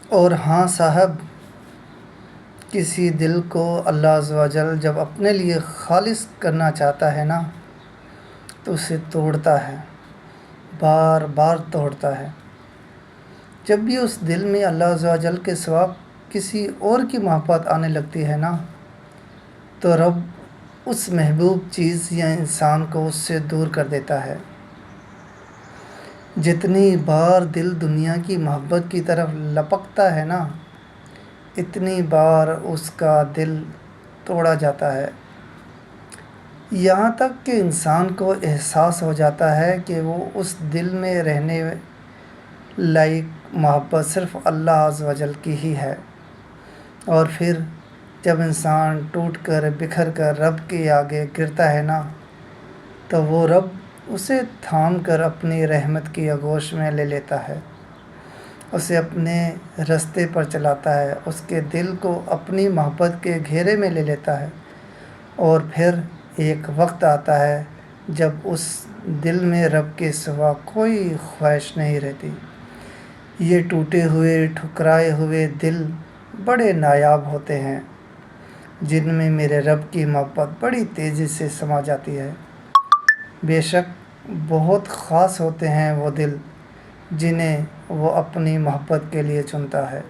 اور ہاں صاحب، کسی دل کو اللہ عز و جل جب اپنے لیے خالص کرنا چاہتا ہے نا تو اسے توڑتا ہے، بار بار توڑتا ہے۔ جب بھی اس دل میں اللہ عز و جل کے سوا کسی اور کی محبت آنے لگتی ہے نا تو رب اس محبوب چیز یا انسان کو اس سے دور کر دیتا ہے۔ جتنی بار دل دنیا کی محبت کی طرف لپکتا ہے نا اتنی بار اس کا دل توڑا جاتا ہے، یہاں تک کہ انسان کو احساس ہو جاتا ہے کہ وہ اس دل میں رہنے لائق محبت صرف اللہ عز و جل کی ہی ہے۔ اور پھر جب انسان ٹوٹ کر بکھر کر رب کے آگے گرتا ہے نا تو وہ رب اسے تھام کر اپنی رحمت کی آغوش میں لے لیتا ہے، اسے اپنے رستے پر چلاتا ہے، اس کے دل کو اپنی محبت کے گھیرے میں لے لیتا ہے۔ اور پھر ایک وقت آتا ہے جب اس دل میں رب کے سوا کوئی خواہش نہیں رہتی۔ یہ ٹوٹے ہوئے ٹھکرائے ہوئے دل بڑے نایاب ہوتے ہیں جن میں میرے رب کی محبت بڑی تیزی سے سما جاتی ہے۔ بے شک بہت خاص ہوتے ہیں وہ دل جنہیں وہ اپنی محبت کے لیے چنتا ہے۔